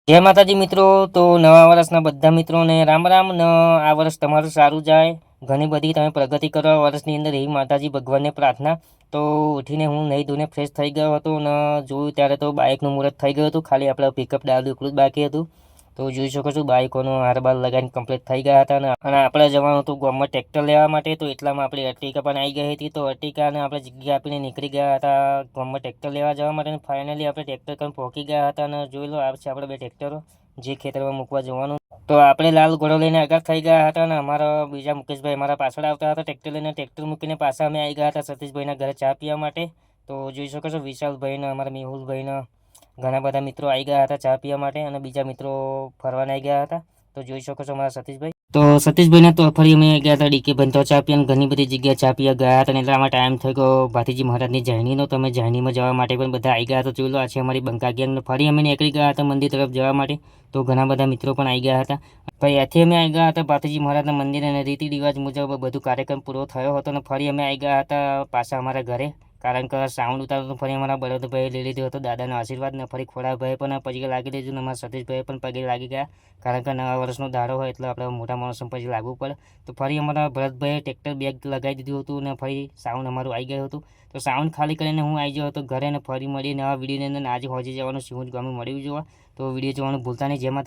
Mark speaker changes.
Speaker 1: જય માતાજી મિત્રો. તો નવા વર્ષના બધા મિત્રોને રામ રામ ન આ વર્ષ તમારું સારું જાય, ઘણી બધી તમે પ્રગતિ કરો આ વર્ષની અંદર, એવી માતાજી ભગવાનને પ્રાર્થના. તો ઉઠીને હું નહીં ધોઈને ફ્રેશ થઈ ગયો હતો ને જોયું ત્યારે તો બાઇકનું મુહૂર્ત થઈ ગયું હતું, ખાલી આપણે પિકઅપ ડાળું એટલું જ બાકી હતું. તો જોઈ શકો છો બાઇકોનું હારબાર લગાવીને કમ્પ્લીટ થઈ ગયા હતા અને આપણે જવાનું હતું ગામમાં ટ્રેક્ટર લેવા માટે. તો એટલામાં આપણી અર્ટિકા પણ આવી ગઈ હતી. તો અર્ટિકાને આપણે જગ્યા આપીને નીકળી ગયા હતા ગામમાં ટ્રેક્ટર લેવા જવા માટે. ફાઇનલી આપણે ટ્રેક્ટર કરીને પહોંચી ગયા હતા અને જોઈ લો આ છે આપણે બે ટ્રેક્ટરો જે ખેતરમાં મૂકવા જવાનું. તો આપણે લાલ ઘોડો લઈને આગળ થઈ ગયા હતા અને અમારા બીજા મુકેશભાઈ અમારા પાછળ આવતા હતા ટ્રેક્ટર લઈને. ટ્રેક્ટર મૂકીને પાછા અમે આવી ગયા હતા સતીશભાઈના ઘરે ચા પીવા માટે. તો જોઈ શકો છો વિશાલભાઈને અમારા મેહુલભાઈને ઘણા બધા મિત્રો આવી ગયા હતા ચા પીવા માટે અને બીજા મિત્રો ફરવાના આવી ગયા હતા. તો જોઈ શકો છો અમારા સતીશભાઈ. તો સતીશભાઈને તો ફરી અમે ગયા હતા ડીકે બંધો ચા પીવા, ઘણી બધી જગ્યાએ ચા પીવા ગયા હતા અને એટલામાં ટાઈમ થઈ ગયો ભાતીજી મહારાજની જાહેણીનો. તો અમે જાહેણીમાં જવા માટે પણ બધા આવી ગયા હતા. જોઈ લો આ છે અમારી બંકા ગેંગ. ફરી અમે નીકળી ગયા હતા મંદિર તરફ જવા માટે. તો ઘણા બધા મિત્રો પણ આવી ગયા હતા. ભાઈ ત્યાંથી અમે આવી ગયા હતા ભાતીજી મહારાજના મંદિરે અને રીતિ રિવાજ મુજબ બધું કાર્યક્રમ પૂરો થયો હતો અને ફરી અમે આવી ગયા હતા પાછા અમારા ઘરે. કારણ કે સાઉન્ડ ઉતારતો ફરી અમારા બળદભાઈએ લઈ લીધો હતો દાદાના આશીર્વાદ ને ફરી ખોડાભાઈ પણ પગે લાગી લીધું ને અમારા સતીશભાઈ પણ પગે લાગી ગયા. કારણ કે નવા વર્ષનો દાડો હોય એટલે આપણે મોટા માણસો પછી લાગવું પડે. તો ફરી અમારા ભરતભાઈએ ટ્રેક્ટર બેગ લગાવી દીધું હતું અને ફરી સાઉન્ડ અમારું આવી ગયું હતું. તો સાઉન્ડ ખાલી કરીને હું આવી ગયો હતો ઘરે અને ફરી મળીને નવા વિડીયોની અંદર આજે હોજી જવાનું સિંહુજ ગામે મળ્યું જોવા. તો વિડીયો જોવાનું ભૂલતા નહીં. જેમાં